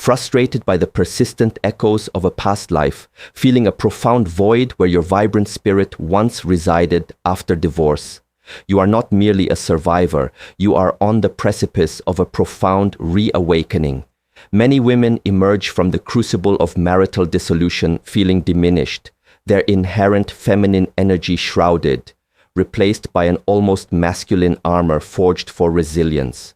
frustrated by the persistent echoes of a past life, feeling a profound void where your vibrant spirit once resided after divorce. You are not merely a survivor, you are on the precipice of a profound reawakening. Many women emerge from the crucible of marital dissolution feeling diminished, their inherent feminine energy shrouded, replaced by an almost masculine armor forged for resilience.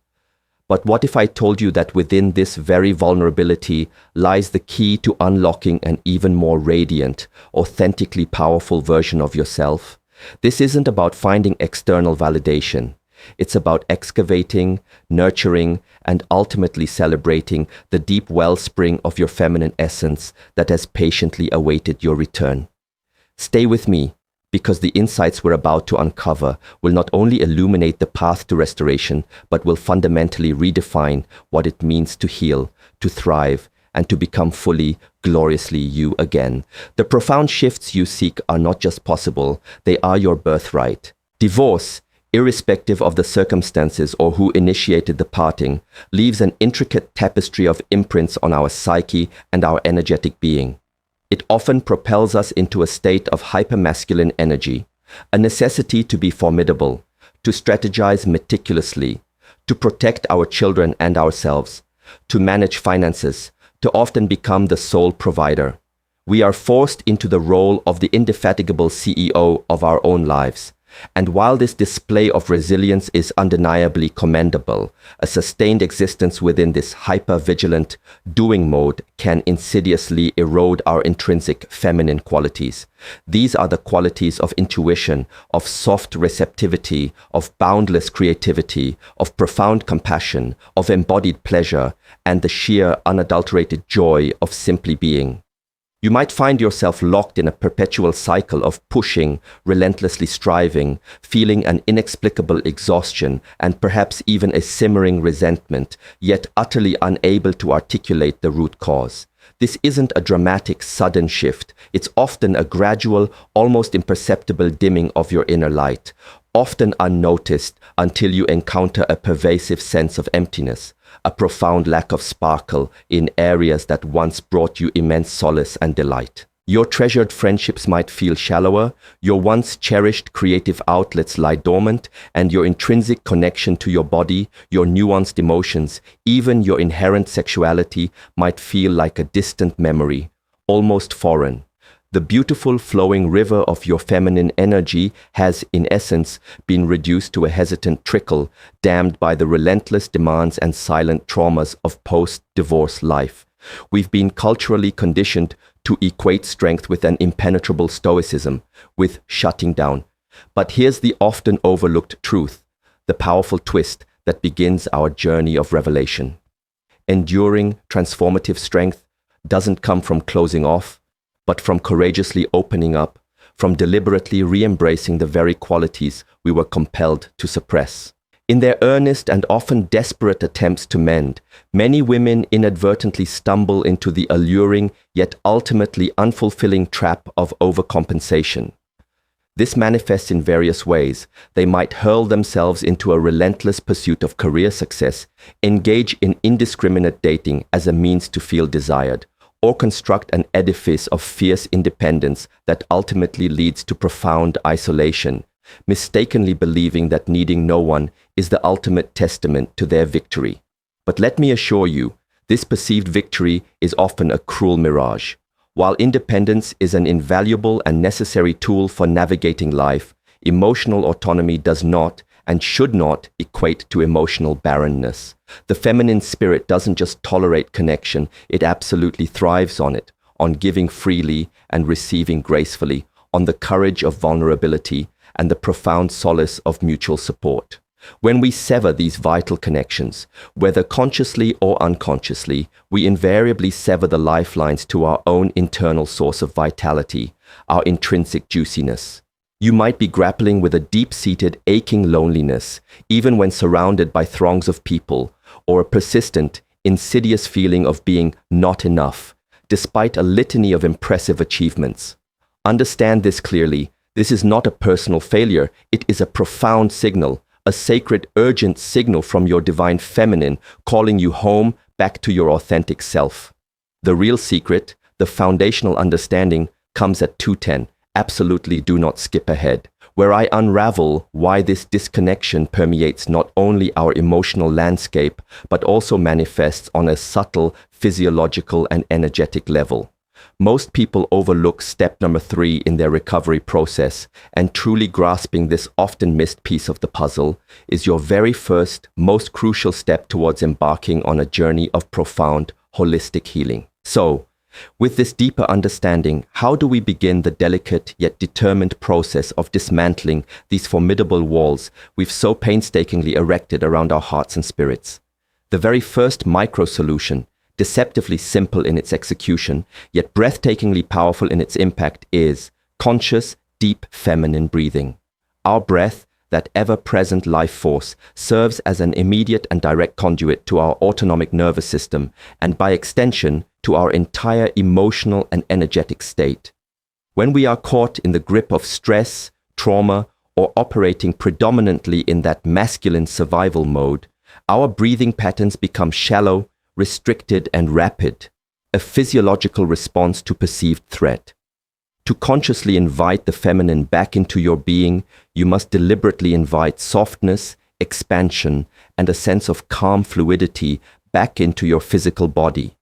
But what if I told you that within this very vulnerability lies the key to unlocking an even more radiant, authentically powerful version of yourself? This isn't about finding external validation. It's about excavating, nurturing, and ultimately celebrating the deep wellspring of your feminine essence that has patiently awaited your return. Stay with me, because the insights we're about to uncover will not only illuminate the path to restoration, but will fundamentally redefine what it means to heal, to thrive, and to become fully, gloriously you again. The profound shifts you seek are not just possible, they are your birthright. Divorce, irrespective of the circumstances or who initiated the parting, leaves an intricate tapestry of imprints on our psyche and our energetic being. It often propels us into a state of hypermasculine energy, a necessity to be formidable, to strategize meticulously, to protect our children and ourselves, to manage finances, to often become the sole provider. We are forced into the role of the indefatigable CEO of our own lives. And while this display of resilience is undeniably commendable, a sustained existence within this hyper-vigilant doing mode can insidiously erode our intrinsic feminine qualities. These are the qualities of intuition, of soft receptivity, of boundless creativity, of profound compassion, of embodied pleasure, and the sheer unadulterated joy of simply being. You might find yourself locked in a perpetual cycle of pushing, relentlessly striving, feeling an inexplicable exhaustion, and perhaps even a simmering resentment, yet utterly unable to articulate the root cause. This isn't a dramatic, sudden shift. It's often a gradual, almost imperceptible dimming of your inner light, often unnoticed until you encounter a pervasive sense of emptiness, a profound lack of sparkle in areas that once brought you immense solace and delight. Your treasured friendships might feel shallower, your once cherished creative outlets lie dormant, and your intrinsic connection to your body, your nuanced emotions, even your inherent sexuality might feel like a distant memory, almost foreign. The beautiful flowing river of your feminine energy has, in essence, been reduced to a hesitant trickle, dammed by the relentless demands and silent traumas of post-divorce life. We've been culturally conditioned to equate strength with an impenetrable stoicism, with shutting down. But here's the often overlooked truth, the powerful twist that begins our journey of revelation. Enduring, transformative strength doesn't come from closing off, but from courageously opening up, from deliberately re-embracing the very qualities we were compelled to suppress. In their earnest and often desperate attempts to mend, many women inadvertently stumble into the alluring yet ultimately unfulfilling trap of overcompensation. This manifests in various ways. They might hurl themselves into a relentless pursuit of career success, engage in indiscriminate dating as a means to feel desired, or construct an edifice of fierce independence that ultimately leads to profound isolation, mistakenly believing that needing no one is the ultimate testament to their victory. But let me assure you, this perceived victory is often a cruel mirage. While independence is an invaluable and necessary tool for navigating life, emotional autonomy does not and should not equate to emotional barrenness. The feminine spirit doesn't just tolerate connection, it absolutely thrives on it, on giving freely and receiving gracefully, on the courage of vulnerability and the profound solace of mutual support. When we sever these vital connections, whether consciously or unconsciously, we invariably sever the lifelines to our own internal source of vitality, our intrinsic juiciness. You might be grappling with a deep-seated, aching loneliness, even when surrounded by throngs of people, or a persistent, insidious feeling of being not enough, despite a litany of impressive achievements. Understand this clearly. This is not a personal failure. It is a profound signal, a sacred, urgent signal from your divine feminine, calling you home back to your authentic self. The real secret, the foundational understanding, comes at 2:10. Absolutely do not skip ahead, where I unravel why this disconnection permeates not only our emotional landscape, but also manifests on a subtle physiological and energetic level. Most people overlook step number 3 in their recovery process, and truly grasping this often missed piece of the puzzle is your very first, most crucial step towards embarking on a journey of profound, holistic healing. So, with this deeper understanding, how do we begin the delicate yet determined process of dismantling these formidable walls we've so painstakingly erected around our hearts and spirits? The very first micro-solution, deceptively simple in its execution, yet breathtakingly powerful in its impact, is conscious, deep feminine breathing. Our breath, that ever-present life force, serves as an immediate and direct conduit to our autonomic nervous system, and by extension, to our entire emotional and energetic state. When we are caught in the grip of stress, trauma, or operating predominantly in that masculine survival mode, our breathing patterns become shallow, restricted, and rapid, a physiological response to perceived threat. To consciously invite the feminine back into your being, you must deliberately invite softness, expansion, and a sense of calm fluidity back into your physical body.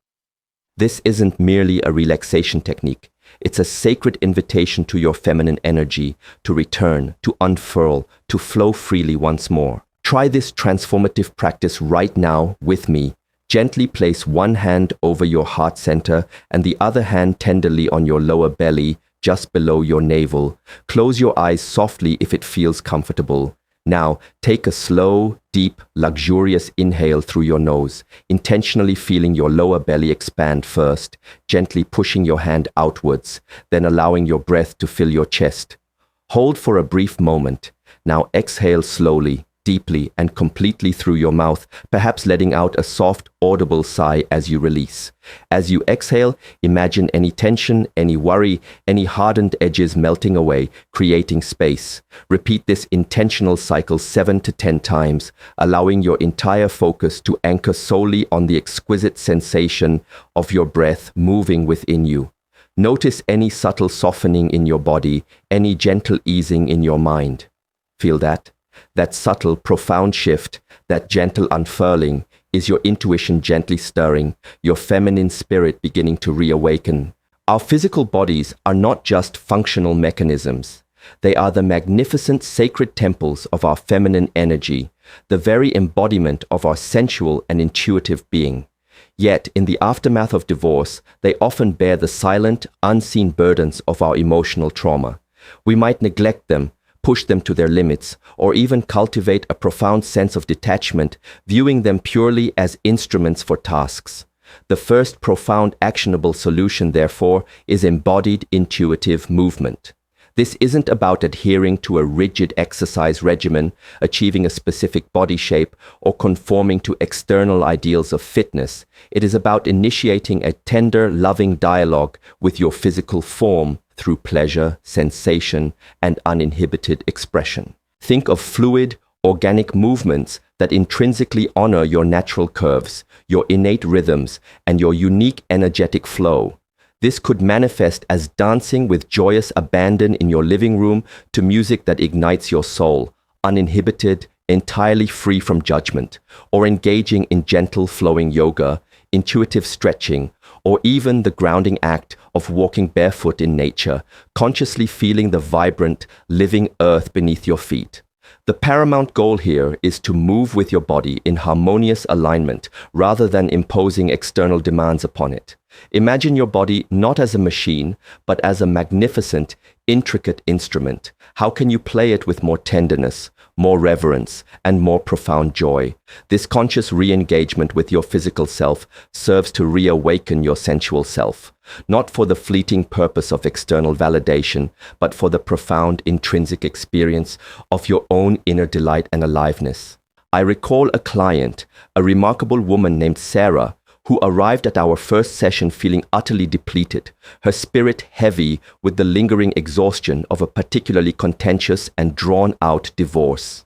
This isn't merely a relaxation technique. It's a sacred invitation to your feminine energy to return, to unfurl, to flow freely once more. Try this transformative practice right now with me. Gently place one hand over your heart center and the other hand tenderly on your lower belly, just below your navel. Close your eyes softly if it feels comfortable. Now, take a slow, deep, luxurious inhale through your nose, intentionally feeling your lower belly expand first, gently pushing your hand outwards, then allowing your breath to fill your chest. Hold for a brief moment. Now exhale slowly, deeply, and completely through your mouth, perhaps letting out a soft, audible sigh as you release. As you exhale, imagine any tension, any worry, any hardened edges melting away, creating space. Repeat this intentional cycle 7 to 10 times, allowing your entire focus to anchor solely on the exquisite sensation of your breath moving within you. Notice any subtle softening in your body, any gentle easing in your mind. Feel that? That subtle, profound shift, that gentle unfurling, is your intuition gently stirring, your feminine spirit beginning to reawaken. Our physical bodies are not just functional mechanisms. They are the magnificent sacred temples of our feminine energy, the very embodiment of our sensual and intuitive being. Yet, in the aftermath of divorce, they often bear the silent, unseen burdens of our emotional trauma. We might neglect them, push them to their limits, or even cultivate a profound sense of detachment, viewing them purely as instruments for tasks. The first profound actionable solution, therefore, is embodied intuitive movement. This isn't about adhering to a rigid exercise regimen, achieving a specific body shape, or conforming to external ideals of fitness. It is about initiating a tender, loving dialogue with your physical form through pleasure, sensation, and uninhibited expression. Think of fluid, organic movements that intrinsically honor your natural curves, your innate rhythms, and your unique energetic flow. This could manifest as dancing with joyous abandon in your living room to music that ignites your soul, uninhibited, entirely free from judgment, or engaging in gentle flowing yoga, intuitive stretching, or even the grounding act of walking barefoot in nature, consciously feeling the vibrant, living earth beneath your feet. The paramount goal here is to move with your body in harmonious alignment rather than imposing external demands upon it. Imagine your body not as a machine, but as a magnificent, intricate instrument. How can you play it with more tenderness, more reverence, and more profound joy? This conscious re-engagement with your physical self serves to reawaken your sensual self, not for the fleeting purpose of external validation, but for the profound intrinsic experience of your own inner delight and aliveness. I recall a client, a remarkable woman named Sarah, who arrived at our first session feeling utterly depleted, her spirit heavy with the lingering exhaustion of a particularly contentious and drawn-out divorce.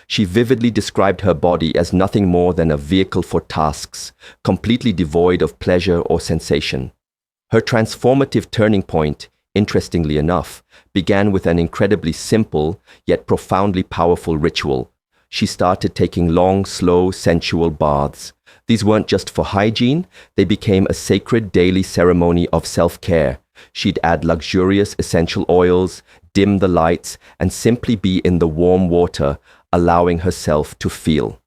She vividly described her body as nothing more than a vehicle for tasks, completely devoid of pleasure or sensation. Her transformative turning point, interestingly enough, began with an incredibly simple yet profoundly powerful ritual. She started taking long, slow, sensual baths. These weren't just for hygiene, they became a sacred daily ceremony of self-care. She'd add luxurious essential oils, dim the lights, and simply be in the warm water, allowing herself to feel.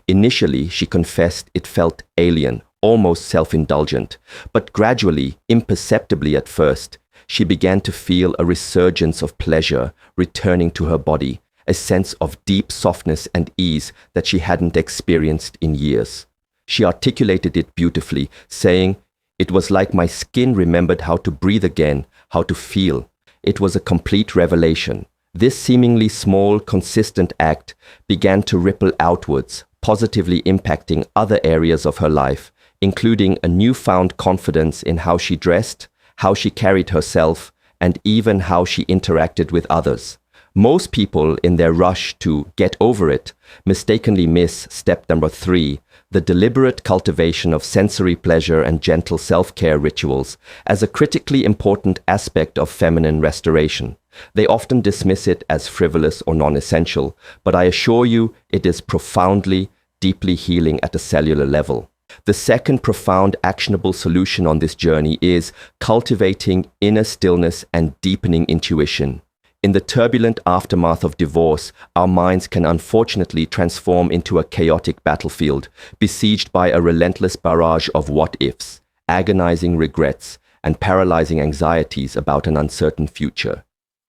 Initially, she confessed it felt alien, almost self-indulgent, but gradually, imperceptibly at first, she began to feel a resurgence of pleasure returning to her body, a sense of deep softness and ease that she hadn't experienced in years. She articulated it beautifully, saying, "It was like my skin remembered how to breathe again, how to feel." It was a complete revelation. This seemingly small, consistent act began to ripple outwards, positively impacting other areas of her life, including a newfound confidence in how she dressed, how she carried herself, and even how she interacted with others. Most people, in their rush to get over it, mistakenly miss step number 3, the deliberate cultivation of sensory pleasure and gentle self-care rituals, as a critically important aspect of feminine restoration. They often dismiss it as frivolous or non-essential, but I assure you it is profoundly, deeply healing at a cellular level. The second profound actionable solution on this journey is cultivating inner stillness and deepening intuition. In the turbulent aftermath of divorce, our minds can unfortunately transform into a chaotic battlefield, besieged by a relentless barrage of what-ifs, agonizing regrets, and paralyzing anxieties about an uncertain future.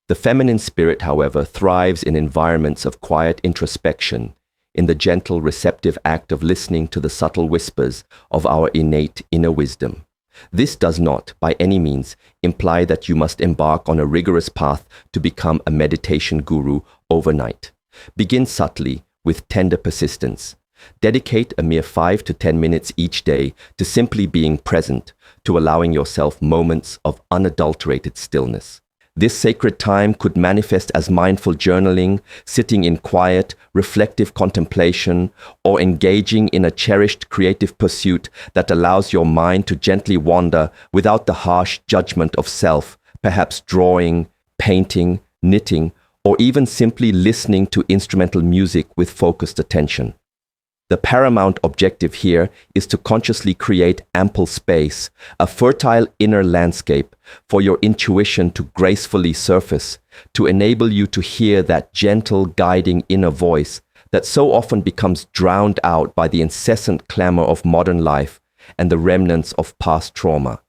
The feminine spirit, however, thrives in environments of quiet introspection, in the gentle, receptive act of listening to the subtle whispers of our innate inner wisdom. This does not, by any means, imply that you must embark on a rigorous path to become a meditation guru overnight. Begin subtly, with tender persistence. Dedicate a mere 5 to 10 minutes each day to simply being present, to allowing yourself moments of unadulterated stillness. This sacred time could manifest as mindful journaling, sitting in quiet, reflective contemplation, or engaging in a cherished creative pursuit that allows your mind to gently wander without the harsh judgment of self, perhaps drawing, painting, knitting, or even simply listening to instrumental music with focused attention. The paramount objective here is to consciously create ample space, a fertile inner landscape for your intuition to gracefully surface, to enable you to hear that gentle, guiding inner voice that so often becomes drowned out by the incessant clamor of modern life and the remnants of past trauma.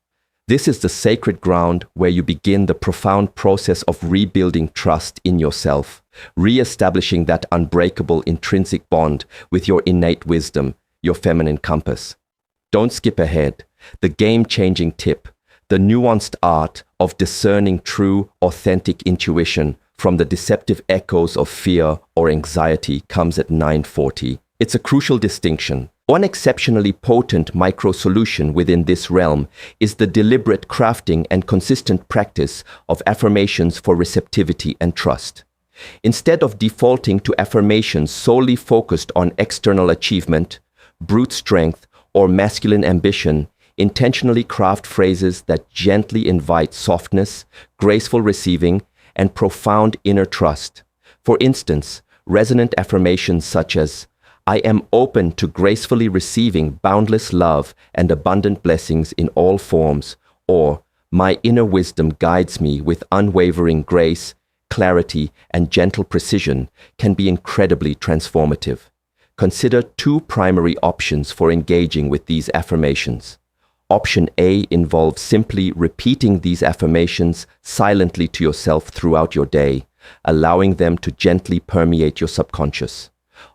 This is the sacred ground where you begin the profound process of rebuilding trust in yourself, re-establishing that unbreakable intrinsic bond with your innate wisdom, your feminine compass. Don't skip ahead. The game-changing tip, the nuanced art of discerning true, authentic intuition from the deceptive echoes of fear or anxiety comes at 9:40. It's a crucial distinction. One exceptionally potent micro-solution within this realm is the deliberate crafting and consistent practice of affirmations for receptivity and trust. Instead of defaulting to affirmations solely focused on external achievement, brute strength, or masculine ambition, intentionally craft phrases that gently invite softness, graceful receiving, and profound inner trust. For instance, resonant affirmations such as, "I am open to gracefully receiving boundless love and abundant blessings in all forms," or "My inner wisdom guides me with unwavering grace, clarity, and gentle precision," can be incredibly transformative. Consider 2 primary options for engaging with these affirmations. Option A involves simply repeating these affirmations silently to yourself throughout your day, allowing them to gently permeate your subconscious.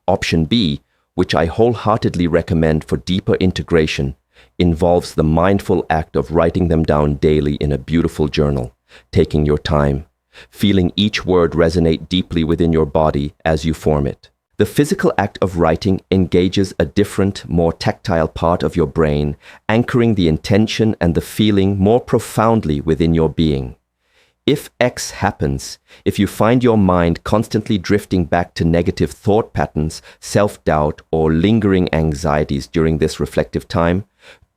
Option B, which I wholeheartedly recommend for deeper integration, involves the mindful act of writing them down daily in a beautiful journal, taking your time, feeling each word resonate deeply within your body as you form it. The physical act of writing engages a different, more tactile part of your brain, anchoring the intention and the feeling more profoundly within your being. If X happens, if you find your mind constantly drifting back to negative thought patterns, self-doubt, or lingering anxieties during this reflective time,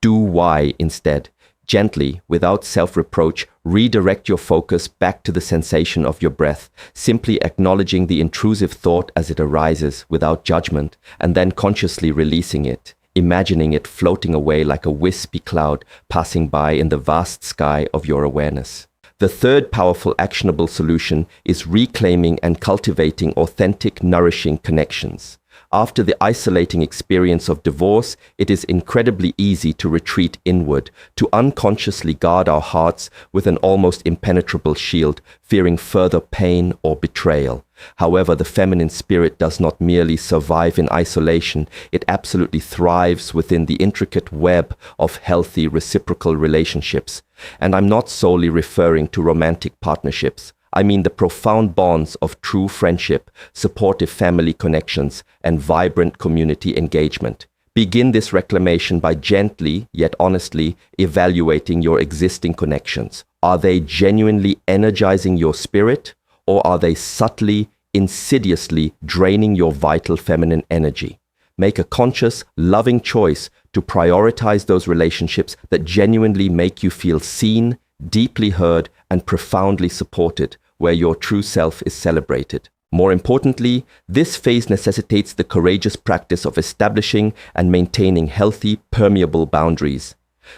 do Y instead. Gently, without self-reproach, redirect your focus back to the sensation of your breath, simply acknowledging the intrusive thought as it arises without judgment, and then consciously releasing it, imagining it floating away like a wispy cloud passing by in the vast sky of your awareness. The third powerful actionable solution is reclaiming and cultivating authentic, nourishing connections. After the isolating experience of divorce, it is incredibly easy to retreat inward, to unconsciously guard our hearts with an almost impenetrable shield, fearing further pain or betrayal. However, the feminine spirit does not merely survive in isolation, it absolutely thrives within the intricate web of healthy reciprocal relationships. And I'm not solely referring to romantic partnerships. I mean the profound bonds of true friendship, supportive family connections, and vibrant community engagement. Begin this reclamation by gently, yet honestly, evaluating your existing connections. Are they genuinely energizing your spirit, or are they subtly, insidiously draining your vital feminine energy? Make a conscious, loving choice to prioritize those relationships that genuinely make you feel seen, deeply heard, and profoundly supported, where your true self is celebrated. More importantly, this phase necessitates the courageous practice of establishing and maintaining healthy, permeable boundaries.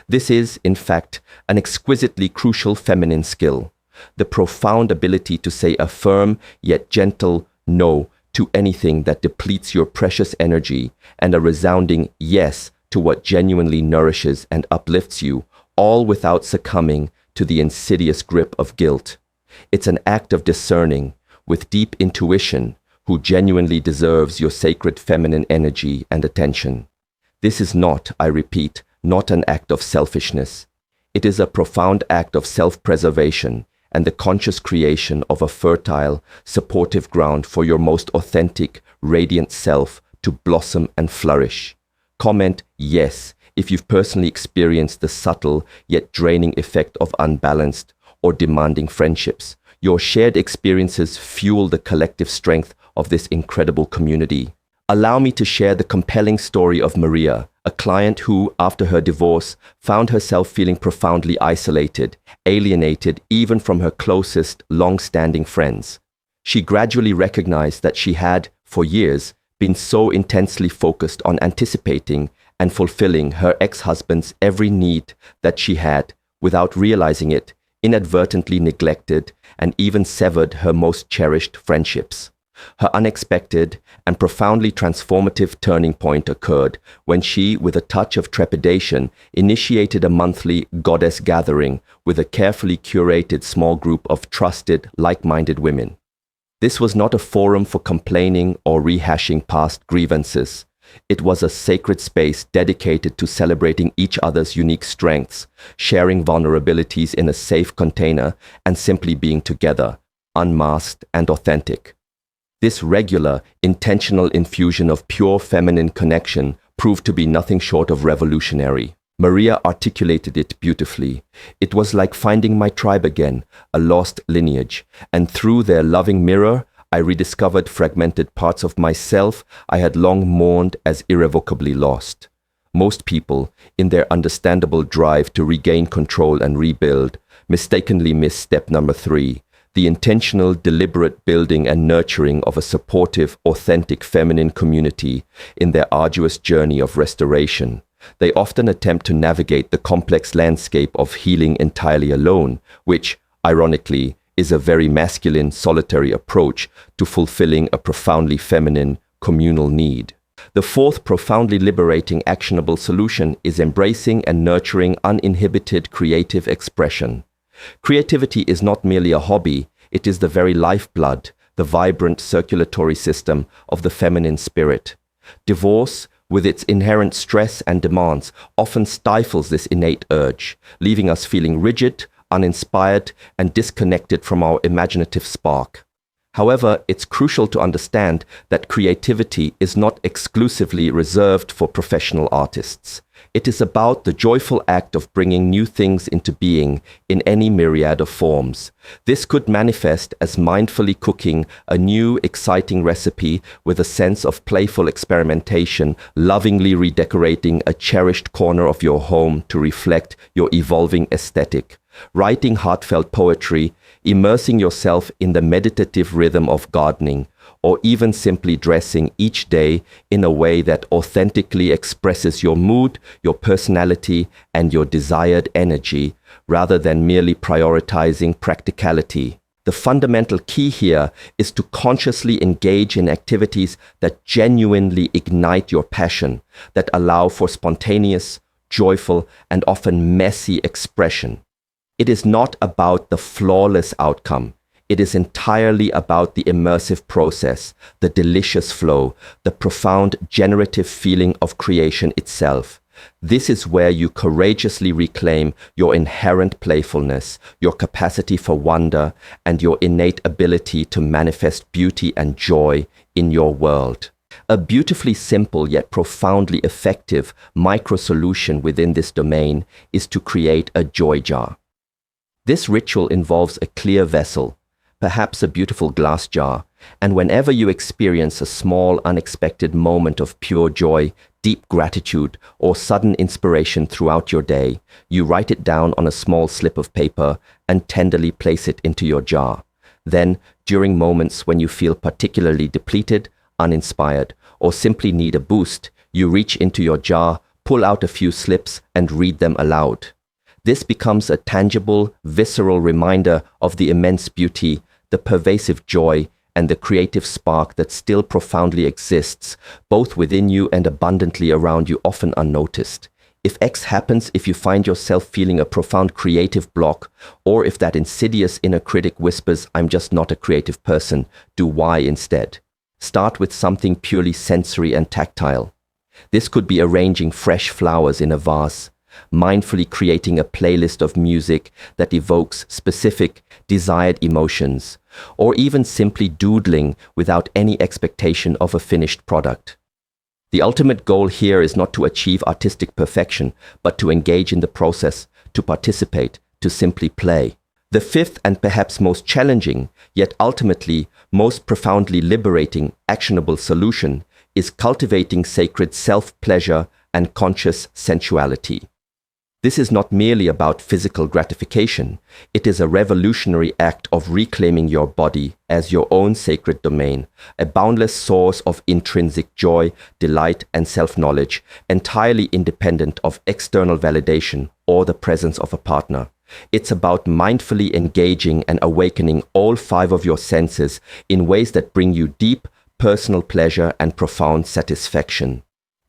This is, in fact, an exquisitely crucial feminine skill. The profound ability to say a firm yet gentle no to anything that depletes your precious energy, and a resounding yes to what genuinely nourishes and uplifts you, all without succumbing to the insidious grip of guilt. It's an act of discerning, with deep intuition, who genuinely deserves your sacred feminine energy and attention. This is not, I repeat, not an act of selfishness. It is a profound act of self-preservation and the conscious creation of a fertile, supportive ground for your most authentic, radiant self to blossom and flourish. Comment yes if you've personally experienced the subtle yet draining effect of unbalanced or demanding friendships. Your shared experiences fuel the collective strength of this incredible community. Allow me to share the compelling story of Maria, a client who, after her divorce, found herself feeling profoundly isolated, alienated even from her closest, long-standing friends. She gradually recognized that she had, for years, been so intensely focused on anticipating and fulfilling her ex-husband's every need that she had, without realizing it, inadvertently neglected and even severed her most cherished friendships. Her unexpected and profoundly transformative turning point occurred when she, with a touch of trepidation, initiated a monthly goddess gathering with a carefully curated small group of trusted, like-minded women. This was not a forum for complaining or rehashing past grievances. It was a sacred space dedicated to celebrating each other's unique strengths, sharing vulnerabilities in a safe container, and simply being together, unmasked and authentic. This regular, intentional infusion of pure feminine connection proved to be nothing short of revolutionary. Maria articulated it beautifully. It was like finding my tribe again, a lost lineage, and through their loving mirror, I rediscovered fragmented parts of myself I had long mourned as irrevocably lost. Most people, in their understandable drive to regain control and rebuild, mistakenly miss step number 3, the intentional, deliberate building and nurturing of a supportive, authentic feminine community in their arduous journey of restoration. They often attempt to navigate the complex landscape of healing entirely alone, which, ironically, is a very masculine, solitary approach to fulfilling a profoundly feminine, communal need. The fourth profoundly liberating, actionable solution is embracing and nurturing uninhibited creative expression. Creativity is not merely a hobby, it is the very lifeblood, the vibrant circulatory system of the feminine spirit. Divorce, with its inherent stress and demands, often stifles this innate urge, leaving us feeling rigid, uninspired, and disconnected from our imaginative spark. However, it's crucial to understand that creativity is not exclusively reserved for professional artists. It is about the joyful act of bringing new things into being in any myriad of forms. This could manifest as mindfully cooking a new, exciting recipe with a sense of playful experimentation, lovingly redecorating a cherished corner of your home to reflect your evolving aesthetic, writing heartfelt poetry, immersing yourself in the meditative rhythm of gardening, or even simply dressing each day in a way that authentically expresses your mood, your personality, and your desired energy, rather than merely prioritizing practicality. The fundamental key here is to consciously engage in activities that genuinely ignite your passion, that allow for spontaneous, joyful, and often messy expression. It is not about the flawless outcome. It is entirely about the immersive process, the delicious flow, the profound generative feeling of creation itself. This is where you courageously reclaim your inherent playfulness, your capacity for wonder, and your innate ability to manifest beauty and joy in your world. A beautifully simple yet profoundly effective micro-solution within this domain is to create a joy jar. This ritual involves a clear vessel, perhaps a beautiful glass jar, and whenever you experience a small, unexpected moment of pure joy, deep gratitude, or sudden inspiration throughout your day, you write it down on a small slip of paper and tenderly place it into your jar. Then, during moments when you feel particularly depleted, uninspired, or simply need a boost, you reach into your jar, pull out a few slips, and read them aloud. This becomes a tangible, visceral reminder of the immense beauty, the pervasive joy, and the creative spark that still profoundly exists, both within you and abundantly around you, often unnoticed. If X happens, if you find yourself feeling a profound creative block, or if that insidious inner critic whispers, "I'm just not a creative person," do Y instead. Start with something purely sensory and tactile. This could be arranging fresh flowers in a vase, mindfully creating a playlist of music that evokes specific, desired emotions, or even simply doodling without any expectation of a finished product. The ultimate goal here is not to achieve artistic perfection, but to engage in the process, to participate, to simply play. The fifth and perhaps most challenging, yet ultimately most profoundly liberating, actionable solution is cultivating sacred self-pleasure and conscious sensuality. This is not merely about physical gratification. It is a revolutionary act of reclaiming your body as your own sacred domain, a boundless source of intrinsic joy, delight, and self-knowledge, entirely independent of external validation or the presence of a partner. It's about mindfully engaging and awakening all five of your senses in ways that bring you deep, personal pleasure and profound satisfaction.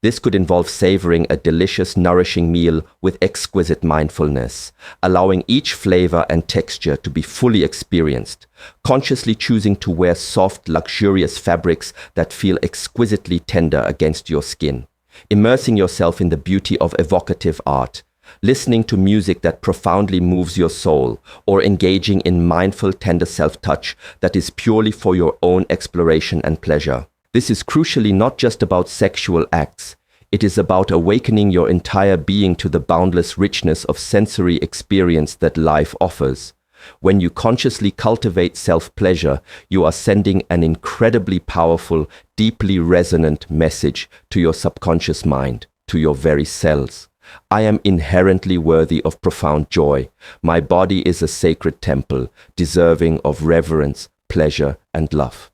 This could involve savoring a delicious, nourishing meal with exquisite mindfulness, allowing each flavor and texture to be fully experienced, consciously choosing to wear soft, luxurious fabrics that feel exquisitely tender against your skin, immersing yourself in the beauty of evocative art, listening to music that profoundly moves your soul, or engaging in mindful, tender self-touch that is purely for your own exploration and pleasure. This is crucially not just about sexual acts. It is about awakening your entire being to the boundless richness of sensory experience that life offers. When you consciously cultivate self-pleasure, you are sending an incredibly powerful, deeply resonant message to your subconscious mind, to your very cells. I am inherently worthy of profound joy. My body is a sacred temple, deserving of reverence, pleasure, and love.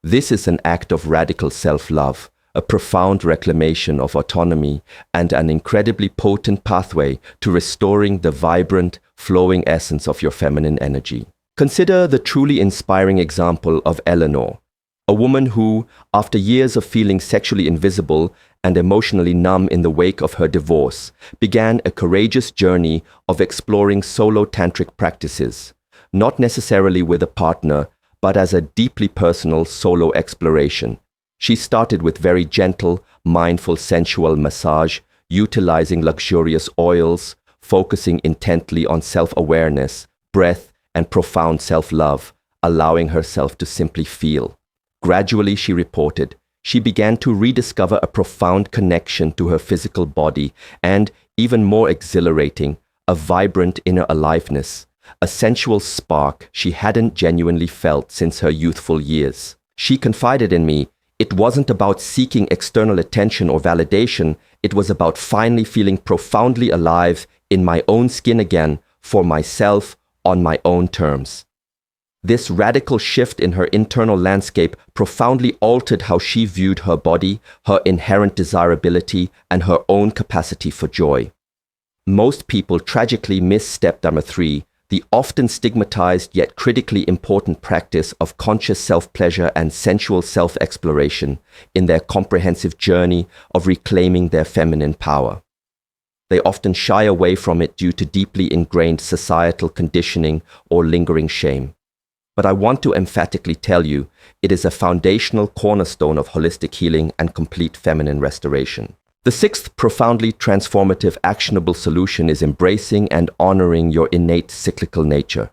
This is an act of radical self-love, a profound reclamation of autonomy, and an incredibly potent pathway to restoring the vibrant, flowing essence of your feminine energy. Consider the truly inspiring example of Eleanor, a woman who, after years of feeling sexually invisible and emotionally numb in the wake of her divorce, began a courageous journey of exploring solo tantric practices, not necessarily with a partner, but as a deeply personal solo exploration. She started with very gentle, mindful, sensual massage, utilizing luxurious oils, focusing intently on self-awareness, breath, and profound self-love, allowing herself to simply feel. Gradually, she reported, she began to rediscover a profound connection to her physical body and, even more exhilarating, a vibrant inner aliveness, a sensual spark she hadn't genuinely felt since her youthful years. She confided in me, it wasn't about seeking external attention or validation, it was about finally feeling profoundly alive in my own skin again, for myself, on my own terms. This radical shift in her internal landscape profoundly altered how she viewed her body, her inherent desirability, and her own capacity for joy. Most people tragically miss step number 3, the often stigmatized yet critically important practice of conscious self-pleasure and sensual self-exploration in their comprehensive journey of reclaiming their feminine power. They often shy away from it due to deeply ingrained societal conditioning or lingering shame. But I want to emphatically tell you, it is a foundational cornerstone of holistic healing and complete feminine restoration. The 6th profoundly transformative actionable solution is embracing and honoring your innate cyclical nature.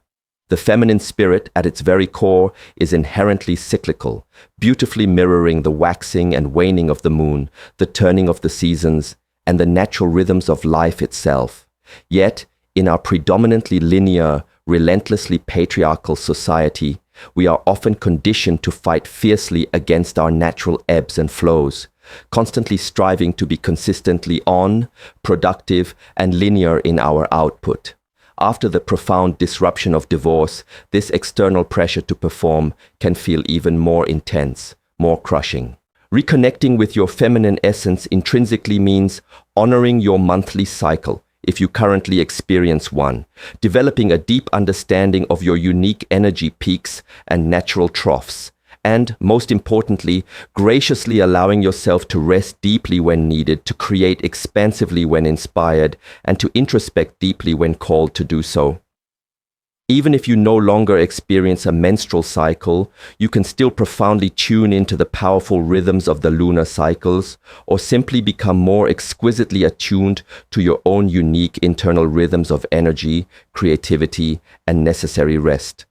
The feminine spirit, at its very core, is inherently cyclical, beautifully mirroring the waxing and waning of the moon, the turning of the seasons, and the natural rhythms of life itself. Yet, in our predominantly linear, relentlessly patriarchal society, we are often conditioned to fight fiercely against our natural ebbs and flows, constantly striving to be consistently on, productive, and linear in our output. After the profound disruption of divorce, this external pressure to perform can feel even more intense, more crushing. Reconnecting with your feminine essence intrinsically means honoring your monthly cycle, if you currently experience one, developing a deep understanding of your unique energy peaks and natural troughs, and, most importantly, graciously allowing yourself to rest deeply when needed, to create expansively when inspired, and to introspect deeply when called to do so. Even if you no longer experience a menstrual cycle, you can still profoundly tune into the powerful rhythms of the lunar cycles, or simply become more exquisitely attuned to your own unique internal rhythms of energy, creativity, and necessary rest.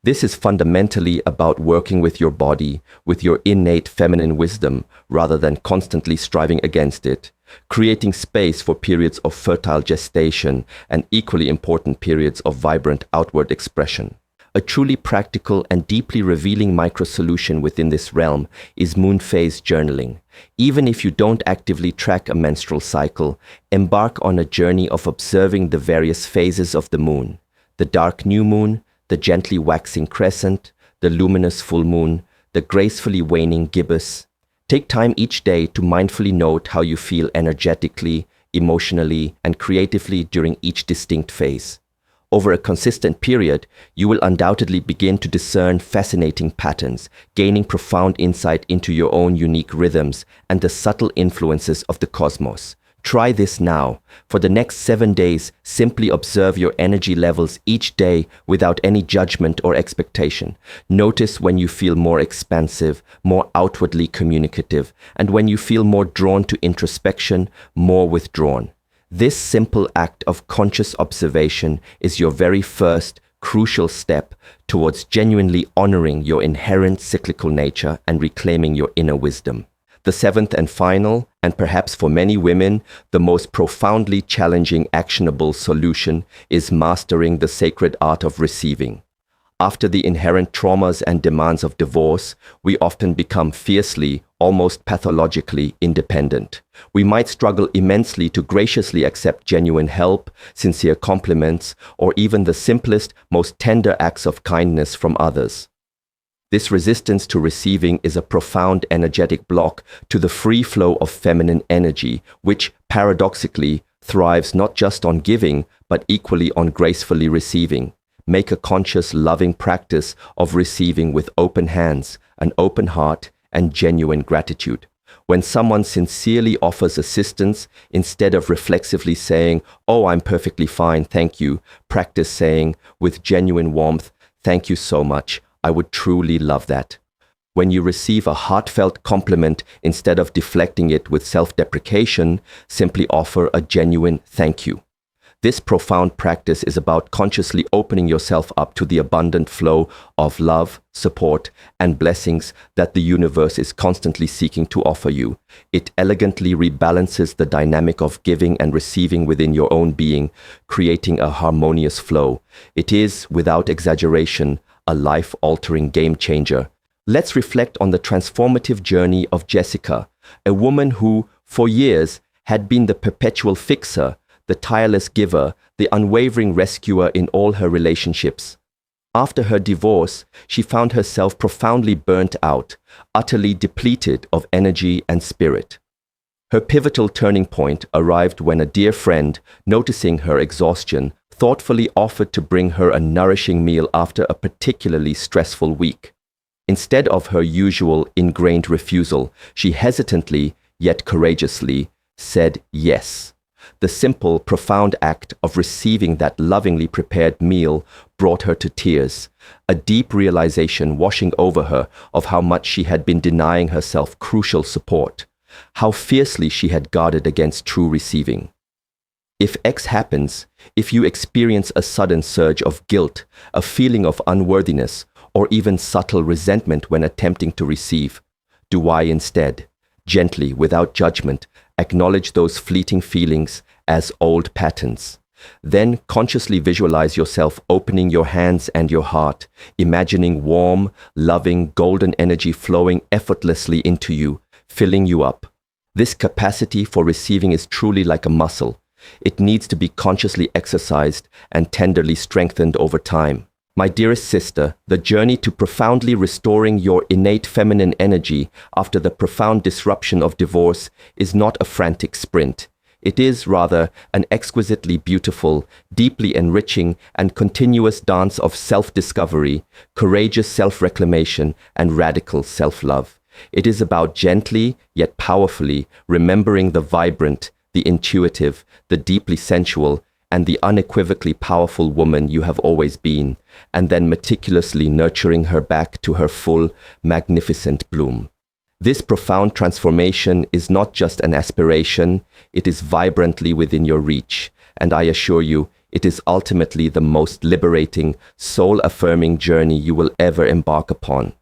This is fundamentally about working with your body, with your innate feminine wisdom, rather than constantly striving against it, creating space for periods of fertile gestation and equally important periods of vibrant outward expression. A truly practical and deeply revealing micro-solution within this realm is moon phase journaling. Even if you don't actively track a menstrual cycle, embark on a journey of observing the various phases of the moon, the dark new moon, the gently waxing crescent, the luminous full moon, the gracefully waning gibbous. Take time each day to mindfully note how you feel energetically, emotionally, and creatively during each distinct phase. Over a consistent period, you will undoubtedly begin to discern fascinating patterns, gaining profound insight into your own unique rhythms and the subtle influences of the cosmos. Try this now. For the next 7 days, simply observe your energy levels each day without any judgment or expectation. Notice when you feel more expansive, more outwardly communicative, and when you feel more drawn to introspection, more withdrawn. This simple act of conscious observation is your very first, crucial step towards genuinely honoring your inherent cyclical nature and reclaiming your inner wisdom. The 7th and final, and perhaps for many women, the most profoundly challenging actionable solution is mastering the sacred art of receiving. After the inherent traumas and demands of divorce, we often become fiercely, almost pathologically independent. We might struggle immensely to graciously accept genuine help, sincere compliments, or even the simplest, most tender acts of kindness from others. This resistance to receiving is a profound energetic block to the free flow of feminine energy, which, paradoxically, thrives not just on giving, but equally on gracefully receiving. Make a conscious, loving practice of receiving with open hands, an open heart, and genuine gratitude. When someone sincerely offers assistance, instead of reflexively saying, "Oh, I'm perfectly fine, thank you," practice saying, with genuine warmth, "Thank you so much. I would truly love that." When you receive a heartfelt compliment, instead of deflecting it with self-deprecation, simply offer a genuine thank you. This profound practice is about consciously opening yourself up to the abundant flow of love, support, and blessings that the universe is constantly seeking to offer you. It elegantly rebalances the dynamic of giving and receiving within your own being, creating a harmonious flow. It is, without exaggeration, a life-altering game changer. Let's reflect on the transformative journey of Jessica, a woman who, for years, had been the perpetual fixer, the tireless giver, the unwavering rescuer in all her relationships. After her divorce, she found herself profoundly burnt out, utterly depleted of energy and spirit. Her pivotal turning point arrived when a dear friend, noticing her exhaustion, thoughtfully offered to bring her a nourishing meal after a particularly stressful week. Instead of her usual ingrained refusal, she hesitantly, yet courageously, said yes. The simple, profound act of receiving that lovingly prepared meal brought her to tears, a deep realization washing over her of how much she had been denying herself crucial support, how fiercely she had guarded against true receiving. If X happens, if you experience a sudden surge of guilt, a feeling of unworthiness, or even subtle resentment when attempting to receive, do Y instead, gently, without judgment, acknowledge those fleeting feelings as old patterns. Then consciously visualize yourself opening your hands and your heart, imagining warm, loving, golden energy flowing effortlessly into you, filling you up. This capacity for receiving is truly like a muscle. It needs to be consciously exercised and tenderly strengthened over time. My dearest sister, the journey to profoundly restoring your innate feminine energy after the profound disruption of divorce is not a frantic sprint. It is, rather, an exquisitely beautiful, deeply enriching, and continuous dance of self-discovery, courageous self-reclamation, and radical self-love. It is about gently, yet powerfully, remembering the vibrant, the intuitive, the deeply sensual, and the unequivocally powerful woman you have always been, and then meticulously nurturing her back to her full, magnificent bloom. This profound transformation is not just an aspiration, it is vibrantly within your reach, and I assure you, it is ultimately the most liberating, soul-affirming journey you will ever embark upon.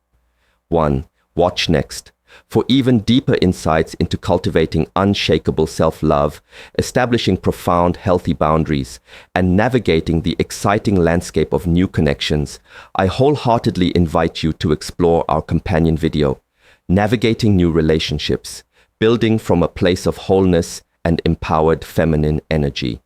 1. Watch next. For even deeper insights into cultivating unshakable self-love, establishing profound, healthy boundaries, and navigating the exciting landscape of new connections, I wholeheartedly invite you to explore our companion video, Navigating New Relationships, Building from a Place of Wholeness and Empowered Feminine Energy.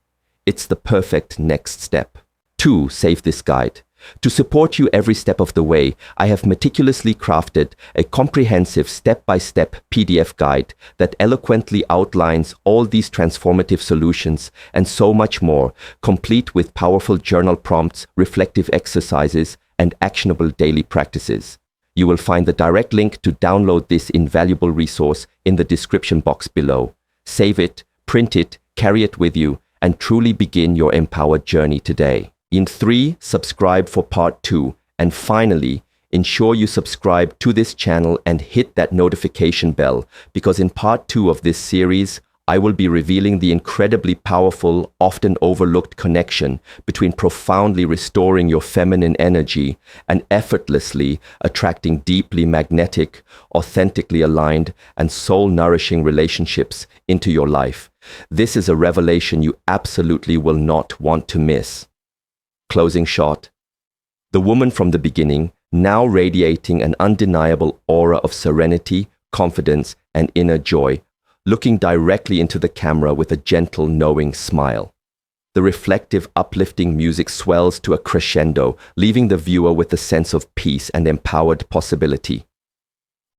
It's the perfect next step. 2. Save this guide. To support you every step of the way, I have meticulously crafted a comprehensive step-by-step PDF guide that eloquently outlines all these transformative solutions and so much more, complete with powerful journal prompts, reflective exercises, and actionable daily practices. You will find the direct link to download this invaluable resource in the description box below. Save it, print it, carry it with you, and truly begin your empowered journey today. In 3, subscribe for part 2. And finally, ensure you subscribe to this channel and hit that notification bell, because in part 2 of this series, I will be revealing the incredibly powerful, often overlooked connection between profoundly restoring your feminine energy and effortlessly attracting deeply magnetic, authentically aligned, and soul-nourishing relationships into your life. This is a revelation you absolutely will not want to miss. Closing shot. The woman from the beginning, now radiating an undeniable aura of serenity, confidence, and inner joy, looking directly into the camera with a gentle, knowing smile. The reflective, uplifting music swells to a crescendo, leaving the viewer with a sense of peace and empowered possibility.